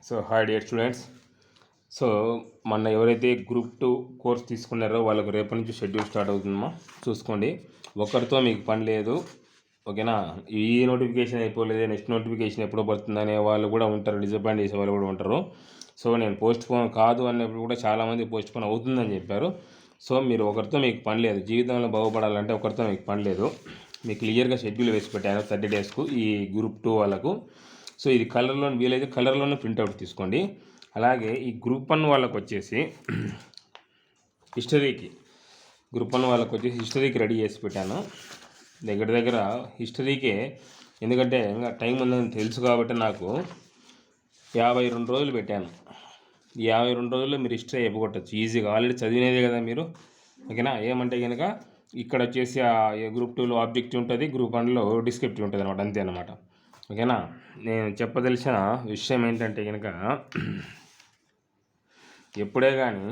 So hi dear students. So మొన్న ఎవరైతే group 2 course తీసుకున్నారో వాళ్ళకు రేపటి నుంచి షెడ్యూల్ స్టార్ట్ అవుతుందమ్మా, చూసుకోండి. ఒకరితో మీకు పని లేదు, ఓకేనా. ఈ నోటిఫికేషన్ అయిపోలేదు, నెక్స్ట్ నోటిఫికేషన్ ఎప్పుడో పడుతుందనే వాళ్ళు కూడా ఉంటారు, డిసప్పాయింట్ చేసే వాళ్ళు కూడా ఉంటారు. సో నేను పోస్ట్ పోన్ కాదు అన్నప్పుడు కూడా చాలామంది పోస్ట్ పోన్ అవుతుందని చెప్పారు. సో మీరు ఒకరితో మీకు పని లేదు, జీవితంలో బాగుపడాలంటే ఒకరితో మీకు పని లేదు. మీకు క్లియర్గా షెడ్యూల్ వేసి పెట్టాను 30 డేస్కు ఈ గ్రూప్ 2 వాళ్ళకు. సో ఇది కలర్లో వీలైతే కలర్లోనే ప్రింట్అవుట్ తీసుకోండి. అలాగే ఈ గ్రూప్ 1 వాళ్ళకు వచ్చేసి హిస్టరీకి గ్రూప్ 1 వాళ్ళకు వచ్చేసి హిస్టరీకి రెడీ చేసి పెట్టాను. దగ్గర హిస్టరీకే, ఎందుకంటే ఇంకా టైం ఉందని తెలుసు కాబట్టి నాకు 52 రోజులు పెట్టాను. ఈ 52 రోజుల్లో మీరు హిస్టరీ అయిపోగొట్టచ్చు ఈజీగా, ఆల్రెడీ చదివినదే కదా మీరు, ఓకేనా. ఏమంటే కనుక ఇక్కడ వచ్చేసి గ్రూప్ 2లో ఆబ్జెక్టివ్ ఉంటుంది, గ్రూప్ 1లో డిస్క్రిప్టివ్ ఉంటుంది అనమాట, అంతే అనమాట, ఓకేనా. నేను చెప్పదలిసిన విషయం ఏంటంటే కనుక, ఎప్పుడే కానీ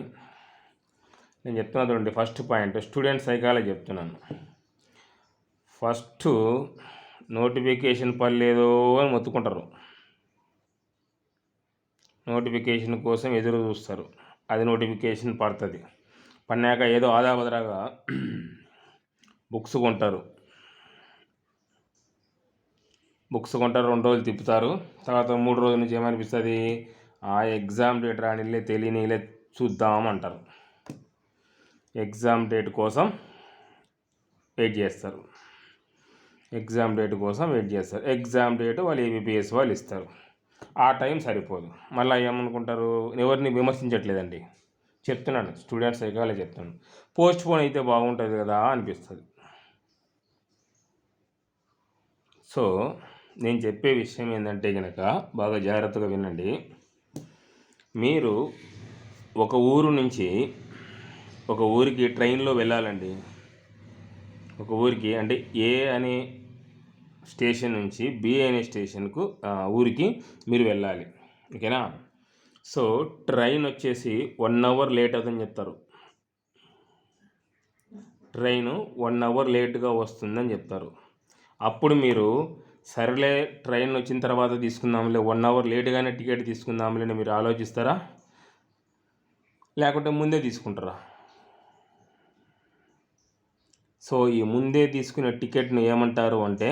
నేను చెప్తున్నా చూడండి, ఫస్ట్ పాయింట్ స్టూడెంట్ సైకాలజీ చెప్తున్నాను. ఫస్ట్ నోటిఫికేషన్ పర్లేదో అని మొత్తుకుంటారు, నోటిఫికేషన్ కోసం ఎదురు చూస్తారు. అది నోటిఫికేషన్ పడుతుంది, పన్నాక ఏదో ఆదాబదరాగా బుక్స్ కొంటారు, 2 రోజులు తిప్పుతారు. తర్వాత 3 రోజుల నుంచి ఏమనిపిస్తుంది, ఆ ఎగ్జామ్ డేట్ రానిలే తెలియనిలే చూద్దామంటారు. ఎగ్జామ్ డేట్ కోసం వెయిట్ చేస్తారు, ఎగ్జామ్ డేట్ వాళ్ళు ఏబిపిఎస్ వాళ్ళు ఇస్తారు. ఆ టైం సరిపోదు. మళ్ళీ ఏమనుకుంటారు, ఎవరిని విమర్శించట్లేదండి, చెప్తున్నాను, స్టూడెంట్స్ సైకాలజీ చెప్తున్నాను. పోస్ట్ పోన్ అయితే బాగుంటుంది కదా అనిపిస్తుంది. సో నేను చెప్పే విషయం ఏంటంటే కనుక బాగా జాగ్రత్తగా వినండి. మీరు ఒక ఊరు నుంచి ఒక ఊరికి ట్రైన్లో వెళ్ళాలండి. ఒక ఊరికి అంటే ఏ అనే స్టేషన్ నుంచి బి అనే స్టేషన్కు ఊరికి మీరు వెళ్ళాలి, ఓకేనా. సో ట్రైన్ వచ్చేసి 1 అవర్ లేట్ అవుతుందని చెప్తారు. ట్రైను 1 అవర్ లేట్గా వస్తుందని చెప్తారు. అప్పుడు మీరు సరేలే ట్రైన్ వచ్చిన తర్వాత తీసుకుందాంలే, 1 అవర్ లేట్గానే టికెట్ తీసుకుందాంలే మీరు ఆలోచిస్తారా, లేకుంటే ముందే తీసుకుంటారా? సో ఈ ముందే తీసుకునే టికెట్ను ఏమంటారు అంటే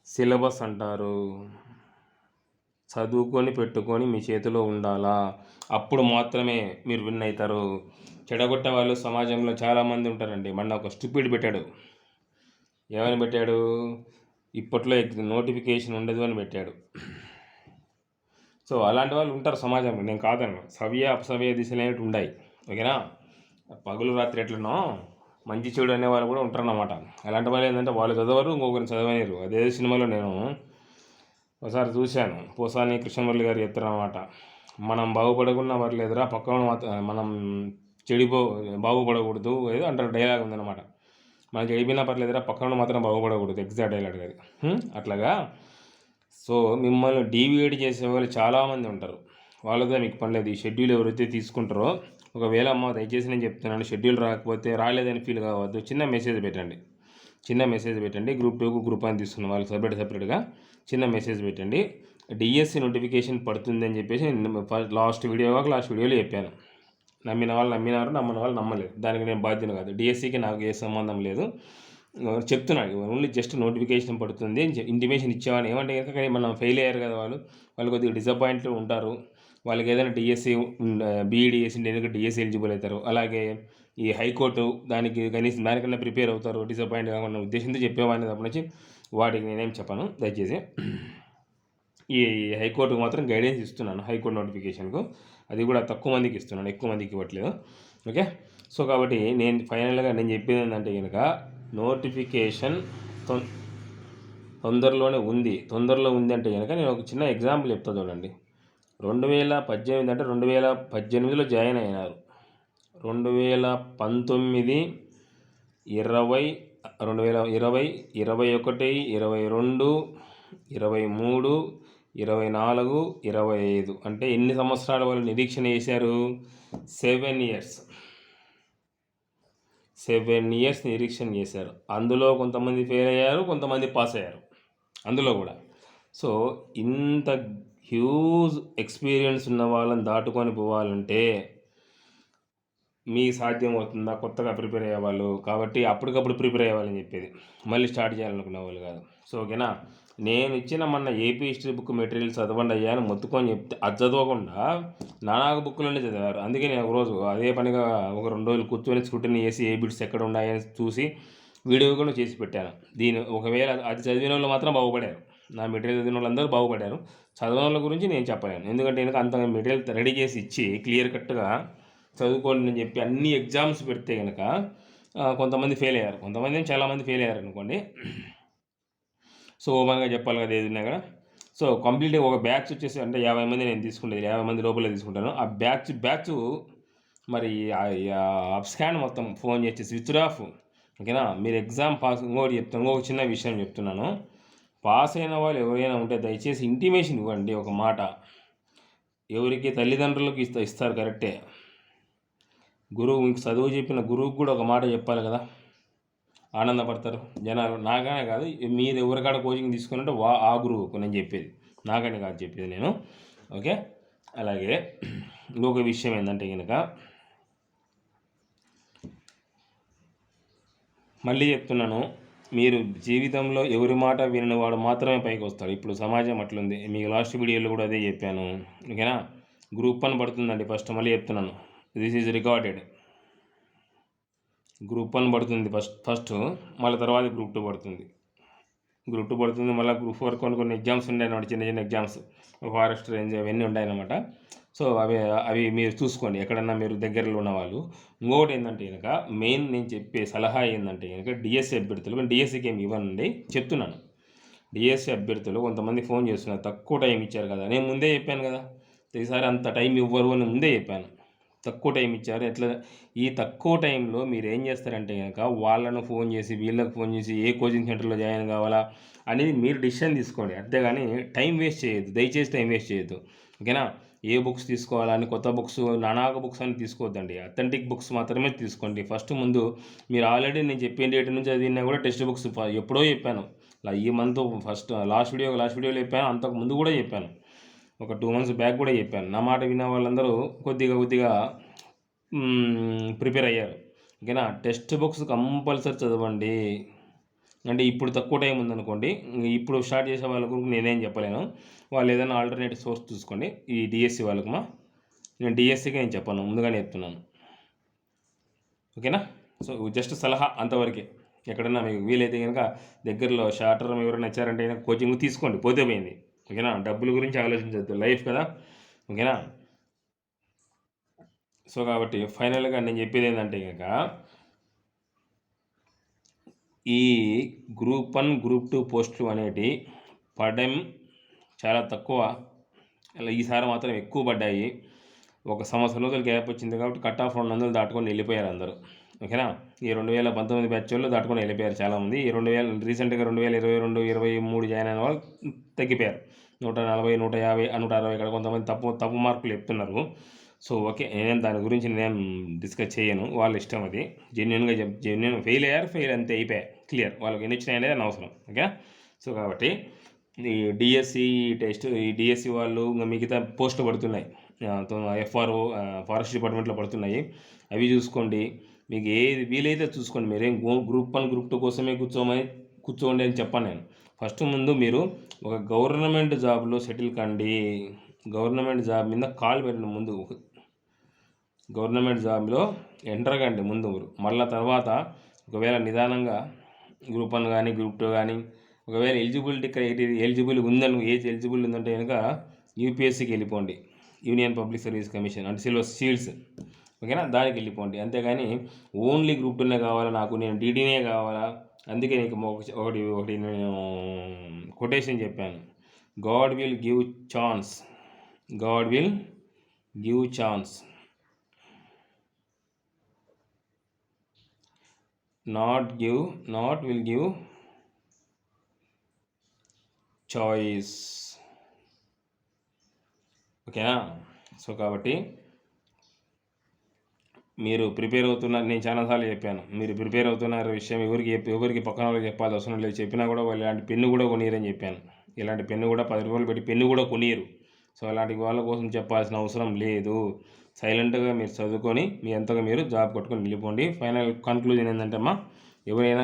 సిలబస్ అంటారు. చదువుకొని పెట్టుకొని మీ చేతిలో ఉండాలా, అప్పుడు మాత్రమే మీరు విన్ అవుతారు. చెడగొట్టే వాళ్ళు సమాజంలో చాలామంది ఉంటారండి. మొన్న ఒక స్టూపిడ్ పెట్టాడు, ఏమని పెట్టాడు, ఇప్పట్లో నోటిఫికేషన్ ఉండదు అని పెట్టాడు. సో అలాంటి వాళ్ళు ఉంటారు సమాజంలో, నేను కాదను. సవ్య అపసవ్య దిశలు అనేవి ఉన్నాయి, ఓకేనా. పగులు రాత్రి ఎట్లనో మంచి చెడు అనేవాళ్ళు కూడా ఉంటారన్నమాట. అలాంటి వాళ్ళు ఏంటంటే వాళ్ళు చదవరు, ఇంకొకరిని చదవలేరు. అదే సినిమాలో నేను ఒకసారి చూశాను, పోసాని కృష్ణమురళి గారు చెప్తారన్నమాట, మనం బాగుపడకుండా పర్లేదురా, పక్కన మనం బాగుపడకూడదు ఏదో అంటారు, డైలాగ్ ఉందన్నమాట. మనం చెడిపోయినా పర్లేదురా, పక్కన మాత్రం బాగుపడకూడదు, ఎగ్జాక్ట్ డైలాగ్ అది. అట్లాగా సో మిమ్మల్ని డీవియేట్ చేసే వాళ్ళు చాలామంది ఉంటారు, వాళ్ళతో మీకు పని లేదు. ఈ షెడ్యూల్ ఎవరైతే తీసుకుంటారో, ఒకవేళ అమ్మ దయచేసి నేను చెప్తున్నాను, షెడ్యూల్ రాకపోతే రాలేదని ఫీల్ కావద్దు, చిన్న మెసేజ్ పెట్టండి. గ్రూప్ 2కు గ్రూప్ 1 తీసుకున్న వాళ్ళు సపరేట్గా చిన్న మెసేజ్ పెట్టండి. డిఎస్సి నోటిఫికేషన్ పడుతుంది అని చెప్పేసి లాస్ట్ వీడియోలో చెప్పాను. నమ్మిన వాళ్ళు నమ్మినారు, నమ్మని వాళ్ళు నమ్మలేదు. దానికి నేను బాధ్యత కాదు, డిఎస్సికి నాకు ఏ సంబంధం లేదు. చెప్తున్నాను, ఓన్లీ జస్ట్ నోటిఫికేషన్ పడుతుంది ఇంటిమేషన్ ఇచ్చేవాడిని. ఏమంటే కనుక మనం ఫెయిల్ అయ్యారు కదా, వాళ్ళు కొద్దిగా డిసప్పాయింట్ ఉంటారు. వాళ్ళకి ఏదైనా డిఎస్సి బీఈడిఎస్సి ఎందుకంటే డిఎస్సి ఎలిజిబుల్ అవుతారు. అలాగే ఈ హైకోర్టు దానికి కనీసం దానికన్నా ప్రిపేర్ అవుతారు, డిసప్పాయింట్ కాకుండా ఉద్దేశంతో చెప్పేవాడిని తప్ప నుంచి వాటికి నేనేం చెప్పను. దయచేసి ఈ హైకోర్టుకు మాత్రం గైడెన్స్ ఇస్తున్నాను, హైకోర్టు నోటిఫికేషన్కు. అది కూడా తక్కువ మందికి ఇస్తున్నాను, ఎక్కువ మందికి ఇవ్వట్లేదు, ఓకే. సో కాబట్టి నేను ఫైనల్గా నేను చెప్పేది ఏంటంటే కనుక, నోటిఫికేషన్ తొందరలో ఉంది అంటే కనుక నేను ఒక చిన్న ఎగ్జాంపుల్ చెప్తాను చూడండి. 2018 అంటే 2018లో జాయిన్ అయినారు. 2019, 20, 2020, 21, 22, 23, 24, 25 అంటే ఎన్ని సంవత్సరాల వాళ్ళు నిరీక్షణ చేశారు? 7 ఇయర్స్ నిరీక్షణ చేశారు. అందులో కొంతమంది ఫెయిల్ అయ్యారు, కొంతమంది పాస్ అయ్యారు. అందులో కూడా సో ఇంత హ్యూజ్ ఎక్స్పీరియన్స్ ఉన్న వాళ్ళని దాటుకొని పోవాలంటే మీ సాధ్యం అవుతుందా? కొత్తగా ప్రిపేర్ అయ్యేవాళ్ళు కాబట్టి అప్పటికప్పుడు ప్రిపేర్ అయ్యేవాళ్ళని చెప్పేది, మళ్ళీ స్టార్ట్ చేయాలనుకునే వాళ్ళు కాదు. సో ఓకేనా, నేను ఇచ్చిన మొన్న ఏపీ హిస్టరీ బుక్ మెటీరియల్ చదవండి అయ్యా అని మొత్తుకొని చెప్తే అది చదవకుండా నానాక బుక్కులన్నీ చదివారు. అందుకే నేను ఒకరోజు అదే పనిగా ఒక 2 రోజులు కూర్చొని స్క్రూటినీ చేసి ఏ బిట్స్ ఎక్కడ ఉన్నాయని చూసి వీడియో కూడా చేసి పెట్టాను. ఒకవేళ అది చదివిన వాళ్ళు మాత్రం బాగుపడారు, నా మెటీరియల్ చదివిన వాళ్ళందరూ బాగుపడారు. చదివిన వాళ్ళ గురించి నేను చెప్పలేను, ఎందుకంటే నేను అంత మెటీరియల్ రెడీ చేసి ఇచ్చి క్లియర్ కట్గా చదువుకోండి అని చెప్పి అన్ని ఎగ్జామ్స్ పెడితే కనుక కొంతమంది ఫెయిల్ అయ్యారు, కొంతమంది చాలామంది ఫెయిల్ అయ్యారు అనుకోండి. సో ఓపెన్గా చెప్పాలి కదా ఏదైనా కూడా. సో కంప్లీట్గా ఒక బ్యాచ్ వచ్చేసి అంటే 50 మంది నేను తీసుకుంటేది, 50 మంది లోపలే తీసుకుంటాను. ఆ బ్యాచ్ మరి అప్స్కాన్ మొత్తం ఫోన్ చేసి స్విచ్ ఆఫ్. ఓకేనా, మీరు ఎగ్జామ్ పాస్. ఇంకొక చిన్న విషయం చెప్తున్నాను, పాస్ అయిన వాళ్ళు ఎవరైనా ఉంటే దయచేసి ఇంటిమేషన్ ఇవ్వండి. ఒక మాట ఎవరికి తల్లిదండ్రులకు ఇస్తారు కరెక్టే, గురువు మీకు చదువు చెప్పిన గురువుకి కూడా ఒక మాట చెప్పాలి కదా, ఆనందపడతారు జనాలు. నాకనే కాదు, మీరు ఎవరికాడ కోచింగ్ తీసుకున్నట్టు ఆ గురువుకు నేను చెప్పేది, నాకనే కాదు చెప్పేది నేను. ఓకే, అలాగే ఇంకొక విషయం ఏంటంటే కనుక మళ్ళీ చెప్తున్నాను, మీరు జీవితంలో ఎవరి మాట వినని వాడు మాత్రమే పైకి వస్తాడు. ఇప్పుడు సమాజం అట్లుంది, మీకు లాస్ట్ వీడియోలో కూడా అదే చెప్పాను. ఓకేనా, గ్రూప్ 1 పడుతుందండి ఫస్ట్, మళ్ళీ చెప్తున్నాను, దిస్ ఈజ్ రికార్డెడ్. గ్రూప్ 1 పడుతుంది ఫస్ట్, మళ్ళీ తర్వాత గ్రూప్ 2 పడుతుంది. గ్రూప్ 2 పడుతుంది, మళ్ళీ గ్రూప్ 4 కొన్ని ఎగ్జామ్స్ ఉన్నాయన్నమాట, చిన్న చిన్న ఎగ్జామ్స్, ఫారెస్ట్ రేంజ్ అవన్నీ ఉన్నాయన్నమాట. సో అవి మీరు చూసుకోండి ఎక్కడన్నా మీరు దగ్గరలో ఉన్న వాళ్ళు. ఇంకొకటి ఏంటంటే కనుక మెయిన్ నేను చెప్పే సలహా ఏంటంటే కనుక డిఎస్సి అభ్యర్థులు, డిఎస్సికి ఏమి ఇవ్వనండి చెప్తున్నాను. డిఎస్సి అభ్యర్థులు కొంతమంది ఫోన్ చేస్తున్నారు, తక్కువ టైం ఇచ్చారు కదా, నేను ముందే చెప్పాను కదా, ఈసారి అంత టైం ఇవ్వరు అని ముందే చెప్పాను. తక్కువ టైం ఇచ్చారు, ఎట్లా ఈ తక్కువ టైంలో మీరు ఏం చేస్తారంటే కనుక వాళ్ళను ఫోన్ చేసి వీళ్ళకి ఫోన్ చేసి ఏ కోచింగ్ సెంటర్లో జాయిన్ కావాలా అనేది మీరు డిసిషన్ తీసుకోండి, అంతేగాని టైం వేస్ట్ చేయొద్దు, దయచేసి టైం వేస్ట్ చేయొద్దు. ఓకేనా, ఏ బుక్స్ తీసుకోవాలని కొత్త బుక్స్ నానాక బుక్స్ అని తీసుకోవద్దండి, అథెంటిక్ బుక్స్ మాత్రమే తీసుకోండి. ఫస్ట్ ముందు మీరు ఆల్రెడీ నేను చెప్పిన డేట్ నుంచి చదివినా కూడా టెక్స్ట్ బుక్స్ ఎప్పుడో చెప్పాను, ఈ మంత్ లాస్ట్ వీడియోలో చెప్పాను, అంతకు ముందు కూడా చెప్పాను, ఒక 2 months బ్యాక్ కూడా చెప్పాను. నా మాట విన్న వాళ్ళందరూ కొద్దిగా ప్రిపేర్ అయ్యారు. ఓకేనా, టెక్స్ట్ బుక్స్ కంపల్సరీ చదవండి. అంటే ఇప్పుడు తక్కువ టైం ఉందనుకోండి, ఇప్పుడు స్టార్ట్ చేసే వాళ్ళ గురించి నేనేం చెప్పలేను, వాళ్ళు ఏదైనా ఆల్టర్నేటివ్ సోర్స్ చూసుకోండి. ఈ డిఎస్సి వాళ్ళకు నేను డిఎస్సికి నేను చెప్పాను, ముందుగానే చెప్తున్నాను. ఓకేనా, సో జస్ట్ సలహా అంతవరకే. ఎక్కడన్నా మీకు వీలైతే కనుక దగ్గరలో షార్ట్ టర్మ్ ఎవరైనా వచ్చారంటే కోచింగ్ తీసుకోండి, పోతే పోయింది. ఓకేనా, డబ్బుల గురించి ఆలోచించద్దు, లైఫ్ కదా. ఓకేనా, సో కాబట్టి ఫైనల్గా నేను చెప్పేది ఏంటంటే కనుక ఈ గ్రూప్ 1 గ్రూప్ 2 పోస్టులు అనేటివి పడడం చాలా తక్కువ, ఈసారి మాత్రం ఎక్కువ పడ్డాయి. 1 సంవత్సరం రోజులు గ్యాప్ వచ్చింది కాబట్టి కట్ ఆఫ్ 200 దాటుకొని వెళ్ళిపోయారు అందరూ. ఓకేనా, ఈ 2019 బ్యాచ్ వాళ్ళు దాటుకొని వెళ్ళిపోయారు చాలామంది. ఈ రీసెంట్గా 2022, 23 జాయిన్ అయిన వాళ్ళు తగ్గిపోయారు, 140, 150, 160 ఇక్కడ కొంతమంది తప్పు మార్కులు చెప్తున్నారు. సో ఓకే, దాని గురించి నేను డిస్కస్ చేయను, వాళ్ళ ఇష్టం అది. జెన్యున్ ఫెయిల్ అంతే, అయిపోయాయి, క్లియర్. వాళ్ళకి ఎన్ని వచ్చినాయి అనేది అనవసరం. ఓకే, సో కాబట్టి ఈ డిఎస్సి టెస్ట్, ఈ డిఎస్సి వాళ్ళు మిగతా పోస్టులు పడుతున్నాయి, ఎఫ్ఆర్ఓ ఫారెస్ట్ డిపార్ట్మెంట్లో పడుతున్నాయి, అవి చూసుకోండి. మీకు ఏది వీలైతే చూసుకోండి. మీరేం గ్రూప్ 1 గ్రూప్ 2 కోసమే కూర్చోండి అని చెప్పాను నేను. ఫస్ట్ ముందు మీరు ఒక గవర్నమెంట్ జాబ్లో సెటిల్ కండి, గవర్నమెంట్ జాబ్ మీద కాల్ పెట్టండి ముందు, గవర్నమెంట్ జాబ్లో ఎంటర్ కండి ముందు. మళ్ళీ తర్వాత ఒకవేళ నిదానంగా గ్రూప్ 1 కానీ గ్రూప్ 2 కానీ ఒకవేళ ఎలిజిబుల్ ఉందని, ఏజ్ ఎలిజిబుల్ ఉందంటే కనుక యూపీఎస్సీకి వెళ్ళిపోండి, యూనియన్ పబ్లిక్ సర్వీస్ కమిషన్, అంటే సివిల్స్. ఓకేనా, దానికి వెళ్ళిపోండి, అంతేగాని ఓన్లీ గ్రూప్ 2నే కావాలా నాకు, నేను డీడీనే కావాలా. అందుకే నీకు ఒకటి నేను కొటేషన్ చెప్పాను, God will give chance, God will give chance, not will give choice. ఓకేనా, సో కాబట్టి మీరు ప్రిపేర్ అవుతున్నారు, నేను చాలాసార్లు చెప్పాను, మీరు ప్రిపేర్ అవుతున్నారు విషయం ఎవరికి పక్కన వాళ్ళకి చెప్పాల్సిన అవసరం లేదు, చెప్పినా కూడా వాళ్ళు ఇలాంటి పెన్ను కూడా కొనిరని చెప్పాను. ఇలాంటి పెన్ను కూడా 10 రూపాయలు పెట్టి పెన్ను కూడా కొనియరు. సో అలాంటి వాళ్ళ కోసం చెప్పాల్సిన అవసరం లేదు. సైలెంట్గా మీరు చదువుకొని మీ అంతగా మీరు జాబ్ కొట్టుకొని వెళ్ళిపోండి. ఫైనల్ కన్క్లూజన్ ఏంటంటే అమ్మా,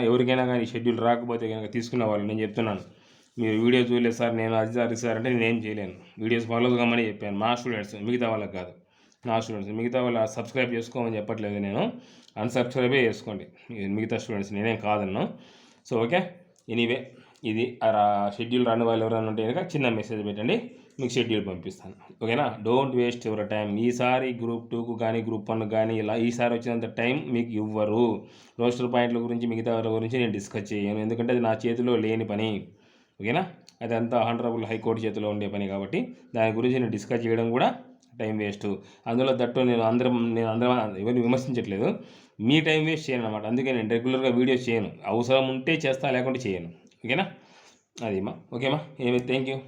ఎవరికైనా కానీ షెడ్యూల్ రాకపోతే కనుక తీసుకున్న వాళ్ళు నేను చెప్తున్నాను, మీరు వీడియో చూడలేదు సార్, నేను అది సార్ ఇది సార్ అంటే నేనేం చేయలేను. వీడియోస్ ఫాలో కమ్మని చెప్పాను మా స్టూడెంట్స్, మిగతా వాళ్ళకి కాదు. నా స్టూడెంట్స్ మిగతా వాళ్ళు సబ్స్క్రైబ్ చేసుకోమని చెప్పట్లేదు, నేను అన్సబ్స్క్రైబే చేసుకోండి మిగతా స్టూడెంట్స్, నేనేం కాదన్నాను. సో ఓకే, ఎనీవే ఇది షెడ్యూల్ రాని వాళ్ళు ఎవరైనా ఉంటే కనుక చిన్న మెసేజ్ పెట్టండి, మీకు షెడ్యూల్ పంపిస్తాను. ఓకేనా? Don't waste your time. ఈసారి గ్రూప్ 2కు కానీ గ్రూప్ 1 కానీ ఇలా ఈసారి వచ్చినంత టైం మీకు ఇవ్వరు. రోస్టర్ పాయింట్ల గురించి మిగతా వాళ్ళ గురించి నేను డిస్కస్ చేయను, ఎందుకంటే అది నా చేతిలో లేని పని. ఓకేనా? అదంతా హానరబుల్ హైకోర్టు చేతిలో ఉండే పని కాబట్టి దాని గురించి నేను డిస్కస్ చేయడం కూడా టైం వేస్ట్. అందులో దట్టు నేను అందరం ఎవరిని విమర్శించట్లేదు, మీ టైం వేస్ట్ చేయను అనమాట. అందుకే నేను రెగ్యులర్గా వీడియోస్ చేయను, అవసరం ఉంటే చేస్తా, లేకుంటే చేయను. ఓకేనా? అది మా ఓకేమా, థ్యాంక్ యూ.